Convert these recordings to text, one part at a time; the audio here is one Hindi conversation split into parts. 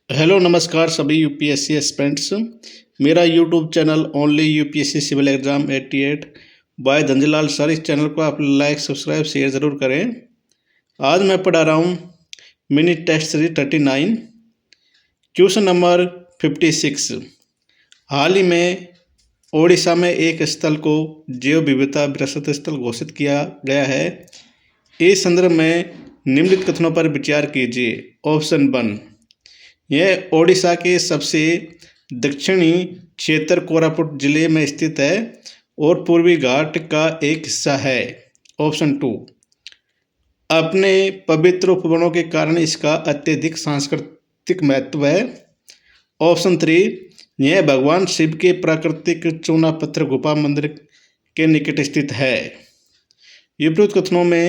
हेलो नमस्कार सभी यूपीएससी एस्पिरेंट्स। मेरा YouTube channel only UPSC civil exam 88 by Dhanjalal sir. इस चैनल को आप लाइक सब्सक्राइब शेयर ज़रूर करें। आज मैं पढ़ा रहा हूँ mini test series 39 question number 56। हाल ही में ओडिशा में एक स्थल को जैव विविधता विरासत स्थल घोषित किया गया है। इस संदर्भ में निम्नलिखित कथनों पर विचार कीजिए। ऑप्शन 1, यह ओडिशा के सबसे दक्षिणी क्षेत्र कोरापुट जिले में स्थित है और पूर्वी घाट का एक हिस्सा है। ऑप्शन 2, अपने पवित्र उपवनों के कारण इसका अत्यधिक सांस्कृतिक महत्व है। ऑप्शन 3, यह भगवान शिव के प्राकृतिक चूना पत्थर गुफा मंदिर के निकट स्थित है। विपरीत कथनों में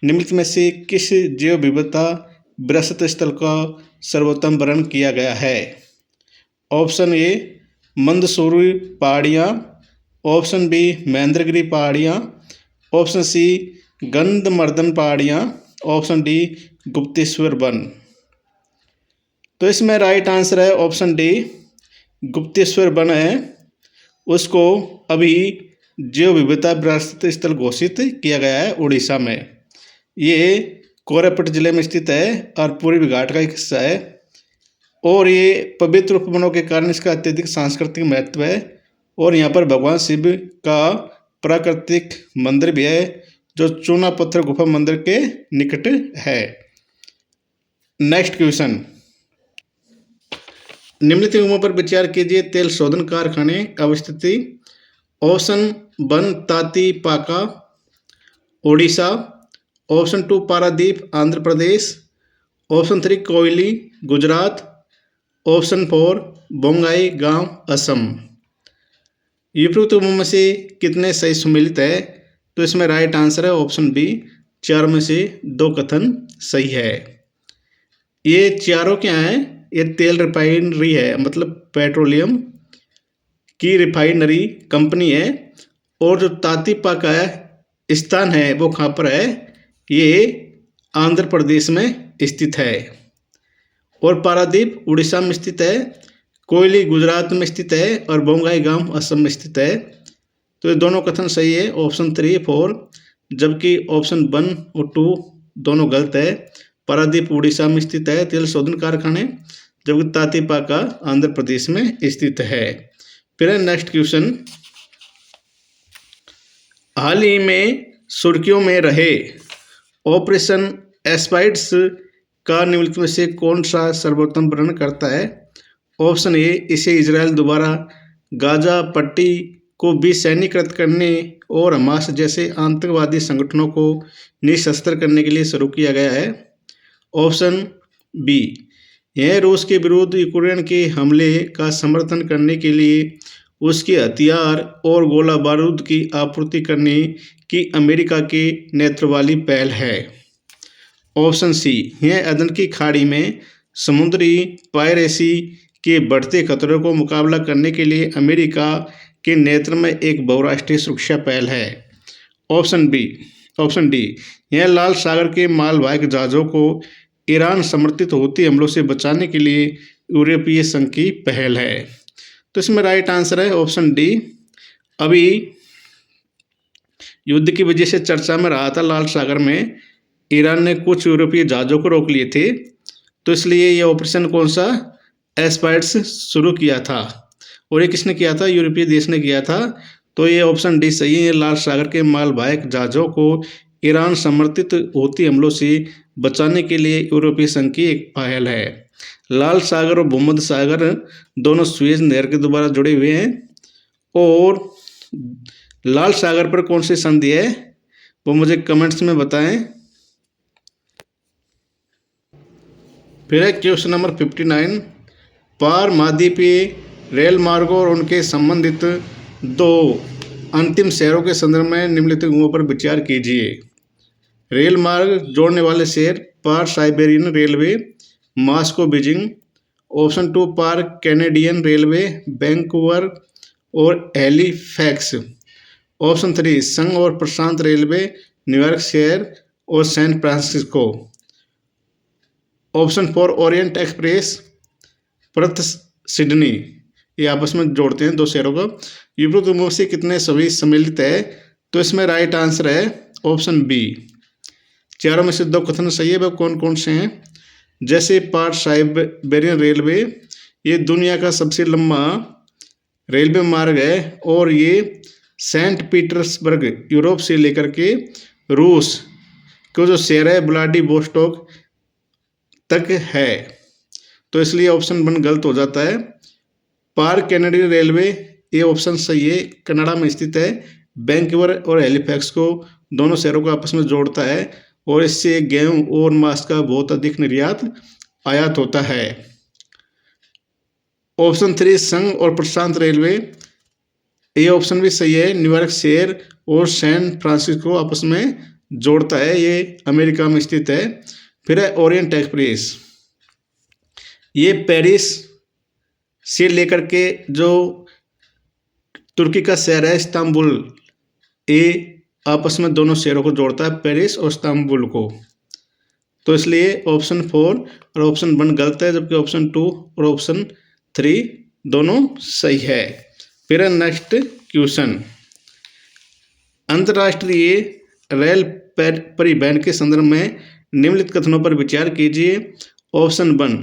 निम्नलिखित में से किस जैव विविधता विरासत स्थल का सर्वोत्तम वर्णन किया गया है। ऑप्शन ए, मंदसौरी पहाड़ियाँ। ऑप्शन बी, महेंद्रगिरी पहाड़ियाँ। ऑप्शन सी, गंधमर्दन पहाड़ियाँ। Option D, Gupteshwar one. तो इसमें राइट आंसर है ऑप्शन डी, गुप्तेश्वर वन है। उसको अभी जैव विविधता विरासत स्थल घोषित किया गया है उड़ीसा में। ये कोरापुट जिले में स्थित है और पूर्वी घाट का एक हिस्सा है और ये पवित्र उपवनों के कारण इसका अत्यधिक सांस्कृतिक महत्व है। और यहाँ पर भगवान शिव का प्राकृतिक मंदिर भी है जो चूना पत्थर गुफा मंदिर के निकट है। नेक्स्ट क्वेश्चन, निम्नलिखित नियमों पर विचार कीजिए। तेल शोधन कारखाने अवस्थिति। ऑप्शन 1, ताती पाका ओडिशा। ऑप्शन 2, पारादीप आंध्र प्रदेश। ऑप्शन 3, कोयली गुजरात। ऑप्शन 4, बोंगाई गांव असम। विपरीत में से कितने सही सम्मिलित है? तो इसमें राइट आंसर है ऑप्शन बी, 4 में से 2 कथन सही है। ये चारों क्या हैं? ये तेल रिफाइनरी है, मतलब पेट्रोलियम की रिफाइनरी कंपनी है। और जो तातीपा का स्थान है वो कहाँ पर है? ये आंध्र प्रदेश में स्थित है। और पारादीप उड़ीसा में स्थित है, कोयली गुजरात में स्थित है और बोंगाई गांव असम में स्थित है। तो ये दोनों कथन सही है, ऑप्शन 3, 4। जबकि ऑप्शन 1 और 2 दोनों गलत है। पारादीप उड़ीसा में स्थित है तेल शोधन कारखाने, जबकि तातीपाका आंध्र प्रदेश में स्थित है। फिर है नेक्स्ट क्वेश्चन, हाल ही में सुर्खियों में रहे ऑपरेशन एस्पाइड्स का निम्नलिखित में से कौन सा सर्वोत्तम वर्णन करता है? ऑप्शन ए, इसे इजराइल द्वारा गाजा पट्टी को विसैन्यकृत करने और हमास जैसे आतंकवादी संगठनों को निशस्त्र करने के लिए शुरू किया गया है। ऑप्शन बी, यह रूस के विरुद्ध यूक्रेन के हमले का समर्थन करने के लिए उसके हथियार और गोला बारूद की आपूर्ति करने की अमेरिका के नेतृत्व वाली पहल है। ऑप्शन सी, यह अदन की खाड़ी में समुद्री पायरेसी के बढ़ते खतरों को मुकाबला करने के लिए अमेरिका के नेतृत्व में एक बहुराष्ट्रीय सुरक्षा पहल है। ऑप्शन डी, यह लाल सागर के मालवाहक जहाज़ों को ईरान समर्थित हूती हमलों से बचाने के लिए यूरोपीय संघ की पहल है। तो इसमें राइट आंसर है ऑप्शन डी। अभी युद्ध की वजह से चर्चा में रहा था लाल सागर में, ईरान ने कुछ यूरोपीय जहाज़ों को रोक लिए थे, तो इसलिए ये ऑपरेशन कौन सा एस्पाइड्स शुरू किया था। और ये किसने किया था? यूरोपीय देश ने किया था। तो ये ऑप्शन डी सही है। लाल सागर के मालवाहक जहाज़ों को ईरान समर्थित हूती हमलों से बचाने के लिए यूरोपीय संघ की एक पहल है। लाल सागर और भूमध्य सागर दोनों सुएज नहर के द्वारा जुड़े हुए हैं। और लाल सागर पर कौन सी संधि है वो मुझे कमेंट्स में बताएं। फिर है क्वेश्चन नंबर 59, पार महाद्वीपीय रेल मार्गों और उनके संबंधित 2 अंतिम शहरों के संदर्भ में निम्नलिखित बिंदुओं पर विचार कीजिए। रेल मार्ग जोड़ने वाले शहर, पार Siberian railway Moscow Beijing. Option 2, पार कैनेडियन रेलवे वैंकूवर और हैलिफैक्स। ऑप्शन 3, संघ और प्रशांत रेलवे न्यूयॉर्क शहर और San Francisco. Option 4, Orient Express Perth Sydney, ये आपस में जोड़ते हैं 2 शहरों को। उपरोक्त में से कितने सभी सम्मिलित है? तो इसमें राइट आंसर है ऑप्शन बी। चारों में से 2 कथन सही है, वह कौन कौन से हैं? जैसे पार्ट साइबेरियन रेलवे, ये दुनिया का सबसे लंबा रेलवे मार्ग है और ये सेंट पीटर्सबर्ग यूरोप से लेकर के रूस को जो शहर है व्लादिवोस्टोक तक है, तो इसलिए ऑप्शन 1 गलत हो जाता है। पार कैनेडियन रेलवे, ये ऑप्शन सही है, कनाडा में स्थित है। वैंकूवर और हैलिफैक्स को, दोनों शहरों को आपस में जोड़ता है और इससे गेहूं और मांस का बहुत अधिक निर्यात आयात होता है। ऑप्शन 3 संघ और प्रशांत रेलवे, ये ऑप्शन भी सही है। न्यूयॉर्क शहर और सैन फ्रांसिस्को आपस में जोड़ता है, ये अमेरिका में स्थित है। फिर है ओरिएंट एक्सप्रेस, ये पेरिस से लेकर के जो तुर्की का शहर है इस्तांबुल, ये आपस में दोनों शहरों को जोड़ता है, पेरिस और इस्तांबुल को। तो इसलिए ऑप्शन 4 और ऑप्शन 1 गलत है, जबकि ऑप्शन 2 और ऑप्शन 3 दोनों सही है। फिर है नेक्स्ट क्वेश्चन, अंतर्राष्ट्रीय रेल परिवहन के संदर्भ में निम्नलिखित कथनों पर विचार कीजिए। ऑप्शन 1,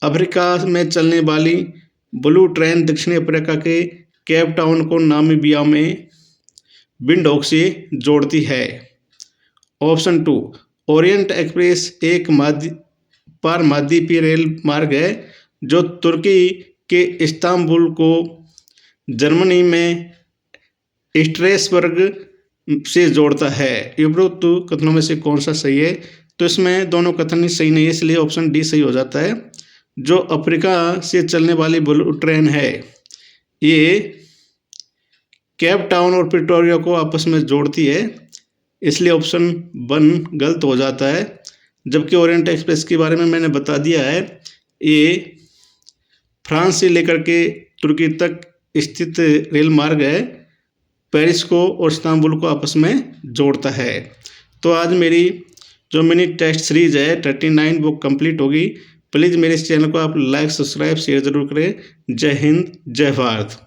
अफ्रीका में चलने वाली ब्लू ट्रेन दक्षिणी अफ्रीका के केप टाउन को नामीबिया में विंडहोक से जोड़ती है। ऑप्शन 2, ओरिएंट एक्सप्रेस एक पारमाद्वीपीय रेल मार्ग है जो तुर्की के इस्तांबुल को जर्मनी में स्ट्रेसबर्ग से जोड़ता है। उपरोक्त कथनों में से कौन सा सही है? तो इसमें दोनों कथन ही सही नहीं है, इसलिए ऑप्शन डी सही हो जाता है। जो अफ्रीका से चलने वाली ब्लू ट्रेन है, ये केप टाउन और प्रिटोरिया को आपस में जोड़ती है, इसलिए ऑप्शन 1 गलत हो जाता है। जबकि ओरिएंट एक्सप्रेस के बारे में मैंने बता दिया है, ये फ्रांस से लेकर के तुर्की तक स्थित रेल मार्ग है, पेरिस को और इस्तांबुल को आपस में जोड़ता है। तो आज मेरी जो मिनी टेस्ट सीरीज है 39 वो कंप्लीट होगी। प्लीज़ मेरे इस चैनल को आप लाइक, सब्सक्राइब, शेयर ज़रूर करें। जय हिंद, जय भारत।